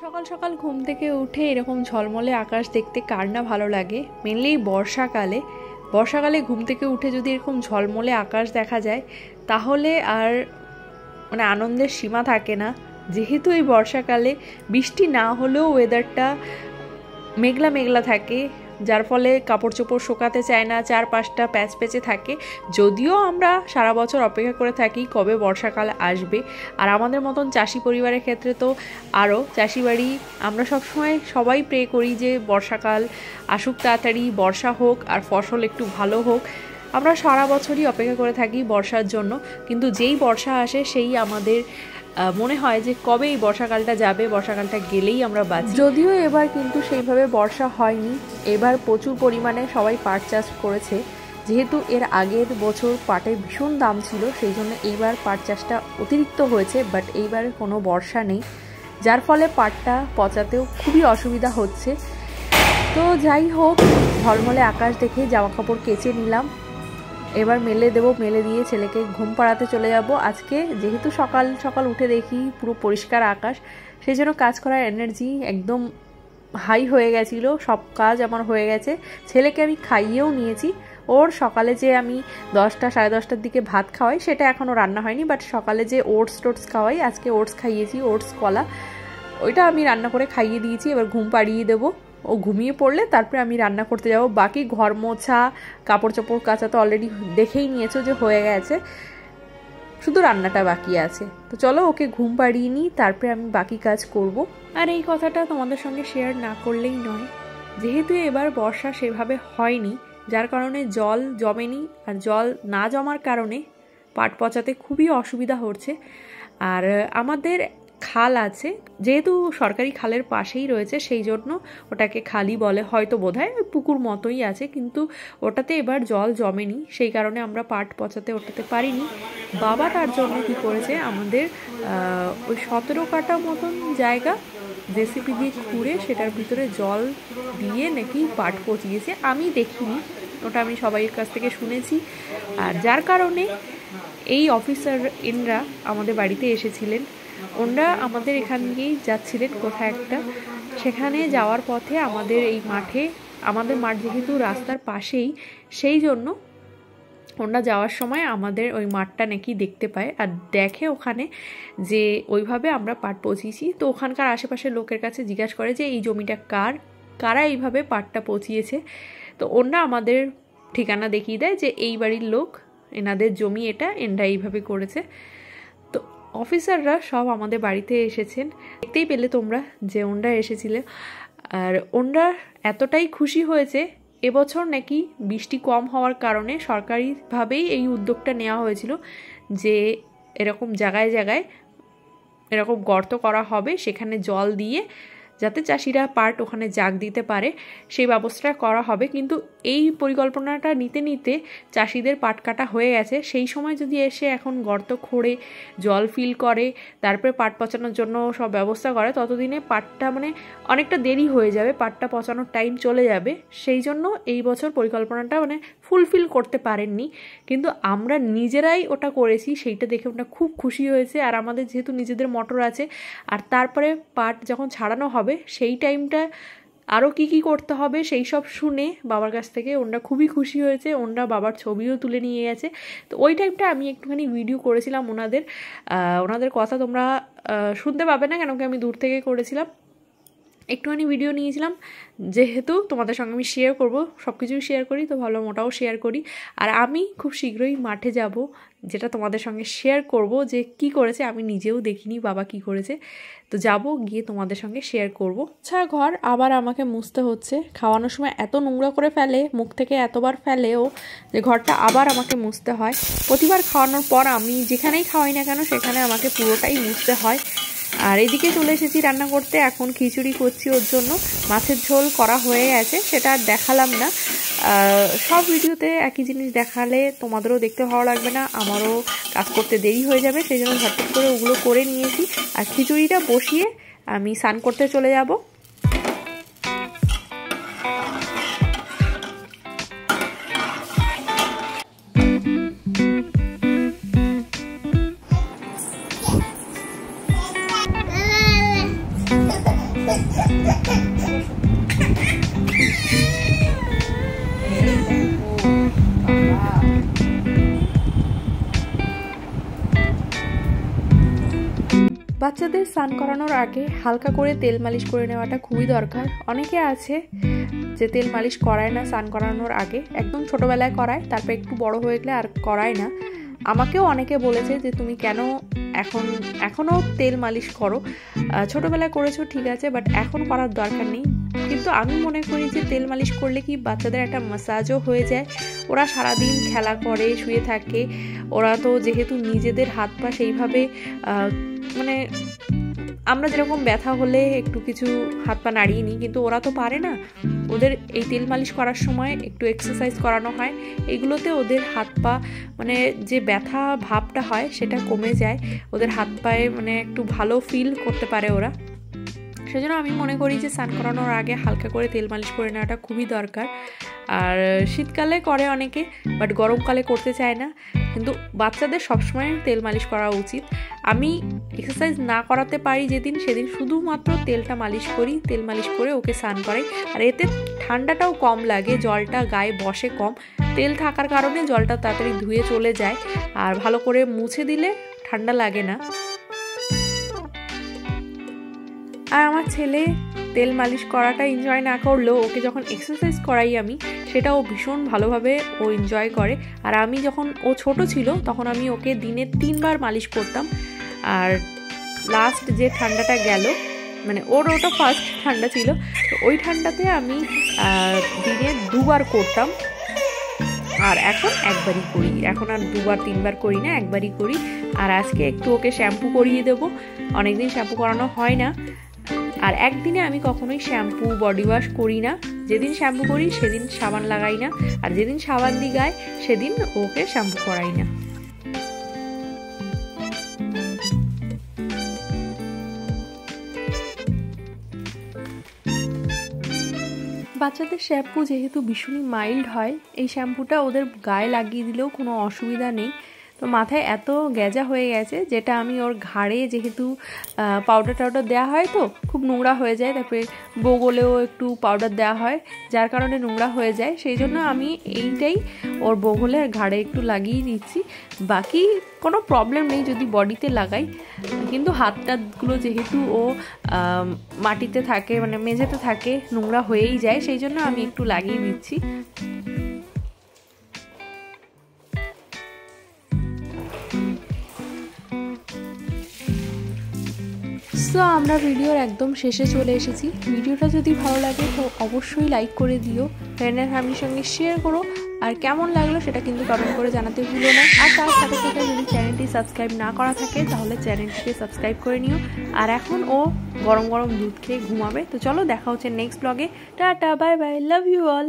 সকাল সকাল ঘুম থেকে উঠে এরকম ঝলমলে আকাশ দেখতে কার না ভালো লাগে। মেনলি বর্ষাকালে ঘুম থেকে উঠে যদি এরকম ঝলমলে আকাশ দেখা যায় তাহলে আর মানে আনন্দের সীমা থাকে না। যেহেতু এই বর্ষাকালে বৃষ্টি না হলেও ওয়েদারটা মেঘলা মেঘলা থাকে, যার ফলে কাপড় চোপড় শুকাতে চায় না, চারপাশটা প্যাচে থাকে। যদিও আমরা সারা বছর অপেক্ষা করে থাকি কবে বর্ষাকাল আসবে, আর আমাদের মতন চাষি পরিবারের ক্ষেত্রে তো আরও। চাষি বাড়ি আমরা সবসময় সবাই প্রে করি যে বর্ষাকাল আসুক, তাড়াতাড়ি বর্ষা হোক আর ফসল একটু ভালো হোক। আমরা সারা বছরই অপেক্ষা করে থাকি বর্ষার জন্য, কিন্তু যেই বর্ষা আসে সেই আমাদের মনে হয় যে কবে এই বর্ষাকালটা যাবে, বর্ষাকালটা গেলেই আমরা বাঁচি। যদিও এবার কিন্তু সেইভাবে বর্ষা হয়নি। এবার প্রচুর পরিমাণে সবাই পাট চাষ করেছে, যেহেতু এর আগের বছর পাটের ভীষণ দাম ছিল, সেই জন্য এইবার পাট চাষটা অতিরিক্ত হয়েছে। বাট এইবার কোনো বর্ষা নেই, যার ফলে পাটটা পচাতেও খুবই অসুবিধা হচ্ছে। তো যাই হোক, ঝলমলে আকাশ দেখে জামা কাপড় কেচে নিলাম, এবার মেলে দেবো। মেলে দিয়ে ছেলেকে ঘুম পাড়াতে চলে যাব। আজকে যেহেতু সকাল সকাল উঠে দেখি পুরো পরিষ্কার আকাশ, সেই জন্য কাজ করার এনার্জি একদম হাই হয়ে গেছিলো। সব কাজ আমার হয়ে গেছে, ছেলেকে আমি খাইয়েও নিয়েছি। ওর সকালে যে আমি 10টা সাড়ে 10টার দিকে ভাত খাওয়াই সেটা এখনও রান্না হয়নি, বাট সকালে যে ওটস খাওয়াই, আজকে ওটস খাইয়েছি, ওটস কলা, ওইটা আমি রান্না করে খাইয়ে দিয়েছি। এবার ঘুম পাড়িয়ে দেবো, ও ঘুমিয়ে পড়লে তারপরে আমি রান্না করতে যাব। বাকি ঘর মোছা, কাপড় চোপড় কাচা তো অলরেডি দেখেই নিয়েছো যে হয়ে গেছে, শুধু রান্নাটা বাকি আছে। তো চলো ওকে ঘুম পাড়িয়ে নিই, তারপরে আমি বাকি কাজ করব। আর এই কথাটা তোমাদের সঙ্গে শেয়ার না করলেই নয়, যেহেতু এবার বর্ষা সেভাবে হয়নি, যার কারণে জল জমেনি, আর জল না জমার কারণে পাট পচাতে খুবই অসুবিধা হচ্ছে। আর আমাদের খাল আছে, যেহেতু সরকারি খালের পাশেই রয়েছে, সেই জন্য ওটাকে খালি বলে হয়তো, বোধহয় পুকুর মতোই আছে, কিন্তু ওটাতে এবার জল জমেনি, সেই কারণে আমরা পাট পচাতে ওটাতে পারিনি। বাবা তার জন্য কি করেছে, আমাদের ওই 17 কাঠা মতন জায়গা জেসিপি দিয়ে খুঁড়ে সেটার ভিতরে জল দিয়ে নাকি পাট পচিয়েছে। আমি দেখিনি, ওটা আমি সবাইয়ের কাছ থেকে শুনেছি। আর যার কারণে এই অফিসার ইনরা আমাদের বাড়িতে এসেছিলেন, ওনারা আমাদের এখান দিয়েই যাচ্ছিলেন কোথায় একটা, সেখানে যাওয়ার পথে আমাদের এই মাঠে, আমাদের মাঠ যেহেতু রাস্তার পাশেই, সেই জন্য ওনারা যাওয়ার সময় আমাদের ওই মাঠটা নাকি দেখতে পায়, আর দেখে ওখানে যে ওইভাবে আমরা পাট পচিয়েছি। তো ওখানকার আশেপাশের লোকের কাছে জিজ্ঞাসা করে যে এই জমিটা কারা এইভাবে পাটটা পচিয়েছে। তো ওনারা আমাদের ঠিকানা দেখিয়ে দেয় যে এই বাড়ির লোক, এনাদের জমি এটা, এনরা এইভাবে করেছে। তো অফিসাররা সব আমাদের বাড়িতে এসেছেন, দেখতেই পেলে তোমরা যে ওনরা এসেছিলেন। আর ওনরা এতটাই খুশি হয়েছে, এবছর নাকি বৃষ্টি কম হওয়ার কারণে সরকারিভাবেই এই উদ্যোগটা নেওয়া হয়েছিল যে এরকম জায়গায় জায়গায় এরকম গর্ত করা হবে, সেখানে জল দিয়ে যাতে চাষিরা পাট ওখানে জাগ দিতে পারে সেই ব্যবস্থা করা হবে। কিন্তু এই পরিকল্পনাটা নিতে নিতে চাষিদের পাট কাটা হয়ে গেছে, সেই সময় যদি এসে এখন গর্ত খোঁড়ে জল ফিল করে তারপরে পাট পচানোর জন্য সব ব্যবস্থা করে, ততদিনে পাটটা মানে অনেকটা দেরি হয়ে যাবে, পাটটা পচানোর টাইম চলে যাবে। সেই জন্য এই বছর পরিকল্পনাটা মানে ফুলফিল করতে পারেননি, কিন্তু আমরা নিজেরাই ওটা করেছি, সেইটা দেখে ওটা খুব খুশি হয়েছে। আর আমাদের যেহেতু নিজেদের মোটর আছে, আর তারপরে পাট যখন ছাড়ানো হবে সেই টাইমটা আরও কি করতে হবে সেই সব শুনে বাবার কাছ থেকে ওনারা খুবই খুশি হয়েছে। ওনারা বাবার ছবিও তুলে নিয়ে গেছে। তো ওই টাইমটা আমি একটুখানি ভিডিও করেছিলাম ওনাদের কথা তোমরা শুনতে পাবে না, কেন কি আমি দূর থেকে করেছিলাম, একটুখানি ভিডিও নিয়েছিলাম। যেহেতু তোমাদের সঙ্গে আমি শেয়ার করব, সব কিছুই শেয়ার করি, তো ভালো মোটাও শেয়ার করি। আর আমি খুব শীঘ্রই মাঠে যাব, যেটা তোমাদের সঙ্গে শেয়ার করব যে কি করেছে, আমি নিজেও দেখিনি বাবা কি করেছে। তো যাব, গিয়ে তোমাদের সঙ্গে শেয়ার করব। আচ্ছা, ঘর আবার আমাকে মুছতে হচ্ছে, খাওয়ানোর সময় এত নোংরা করে ফেলে, মুখ থেকে এতবার ফেলেও যে ঘরটা আবার আমাকে মুছতে হয়। প্রতিবার খাওয়ানোর পর আমি যেখানেই খাওয়াই না কেন সেখানে আমাকে পুরোটাই মুছতে হয়। আর এদিকে চলে এসেছি রান্না করতে, এখন খিচুড়ি করছি ওর জন্য। মাছের ঝোল করা হয়ে গেছে, সেটা আর দেখালাম না। সব ভিডিওতে একই জিনিস দেখালে তোমাদেরও দেখতে ভালো লাগবে না, আমারও কাজ করতে দেরি হয়ে যাবে, সেই জন্য ঝটপট করে ওগুলো করে নিয়েছি। আর খিচুড়িটা বসিয়ে আমি স্নান করতে চলে যাব। বাচ্চাদের স্নান করানোর আগে হালকা করে তেল মালিশ করে নেওয়াটা খুবই দরকার। অনেকে আছে যে তেল মালিশ করায় না স্নান করানোর আগে, একদম ছোটোবেলায় করায়, তারপর একটু বড় হয়ে গেলে আর করায় না। আমাকেও অনেকে বলেছে যে তুমি কেন এখনও তেল মালিশ করো, ছোটোবেলায় করেছো ঠিক আছে, বাট এখন করার দরকার নেই। কিন্তু আমি মনে করি যে তেল মালিশ করলে কি বাচ্চাদের একটা ম্যাসাজও হয়ে যায়। ওরা সারাদিন খেলা করে, শুয়ে থাকে, ওরা তো যেহেতু নিজেদের হাত পা সেইভাবে মানে আমরা যেরকম ব্যথা হলে একটু কিছু হাত পা নাড়িয়ে নিই, কিন্তু ওরা তো পারে না। ওদের এই তেল মালিশ করার সময় একটু এক্সারসাইজ করানো হয়, এগুলোতে ওদের হাত পা মানে যে ব্যথা ভাবটা হয় সেটা কমে যায়, ওদের হাত পায়ে মানে একটু ভালো ফিল করতে পারে ওরা। সেজন্য আমি মনে করি যে স্নান করানোর আগে হালকা করে তেল মালিশ করে নেওয়াটা খুবই দরকার। আর শীতকালে করে অনেকে, বাট গরমকালে করতে চায় না, কিন্তু বাচ্চাদের সবসময় তেল মালিশ করা উচিত। আমি এক্সারসাইজ না করাতে পারি যেদিন, সেদিন শুধুমাত্র তেলটা মালিশ করি, তেল মালিশ করে ওকে স্নান করাই। আর এতে ঠান্ডাটাও কম লাগে, জলটা গায়ে বসে কম, তেল থাকার কারণে জলটা তাড়াতাড়ি ধুয়ে চলে যায়, আর ভালো করে মুছে দিলে ঠান্ডা লাগে না। আর আমার ছেলে তেল মালিশ করাটা এনজয় না করলেও ওকে যখন এক্সারসাইজ করাই আমি, সেটা ও ভীষণ ভালোভাবে ও এনজয় করে। আর আমি যখন ও ছোট ছিল তখন আমি ওকে দিনে 3 বার মালিশ করতাম। আর লাস্ট যে ঠান্ডাটা গেল, মানে ওটা ফার্স্ট ঠান্ডা ছিল, তো ওই ঠান্ডাতে আমি দিনে 2 বার করতাম। আর এখন একবারই করি, এখন আর 2 বার 3 বার করি না, একবারই করি। আর আজকে একটু ওকে শ্যাম্পু করিয়ে দেবো, অনেকদিন শ্যাম্পু করানো হয় না। আর একদিনে আমি কখনোই শ্যাম্পু বডি ওয়াশ করি না, যেদিন শ্যাম্পু করি সেদিন সাবান লাগাই না, আর যেদিন সাবান দিই গায়ে সেদিন ওকে শ্যাম্পু করাই না। বাচ্চাদের শ্যাম্পু যেহেতু ভীষণই মাইল্ড হয়, এই শ্যাম্পুটা ওদের গায়ে লাগিয়ে দিলেও কোনো অসুবিধা নেই। তো মাথায় এত গেজা হয়ে গেছে, যেটা আমি ওর ঘাড়ে যেহেতু পাউডার টাউডার দেওয়া হয় তো খুব নোংরা হয়ে যায়, তারপরে বগলেও একটু পাউডার দেওয়া হয় যার কারণে নোংরা হয়ে যায়, সেই জন্য আমি এইটাই ওর বগলে আর ঘাড়ে একটু লাগিয়ে দিচ্ছি। বাকি কোনো প্রবলেম নেই যদি বডিতে লাগাই, কিন্তু হাত টাতগুলো যেহেতু ও মাটিতে থাকে মানে মেঝেতে থাকে, নোংরা হয়েই যায়, সেই জন্য আমি একটু লাগিয়ে দিচ্ছি। সো আমরা ভিডিওর একদম শেষে চলে এসেছি। ভিডিওটা যদি ভালো লাগে তো অবশ্যই লাইক করে দিও, ফ্রেন্ড আর ফ্যামিলির সঙ্গে শেয়ার করো, আর কেমন লাগলো সেটা কিন্তু কমেন্ট করে জানাতে ভুলো না। আর তার সাথে সাথে যদি চ্যানেলটি সাবস্ক্রাইব না করা থাকে তাহলে চ্যানেলটিকে সাবস্ক্রাইব করে নিও। আর এখন ও গরম গরম দুধ খেয়ে ঘুমাবে। তো চলো দেখা হচ্ছে নেক্সট ব্লগে। Tata, bye bye, love you all.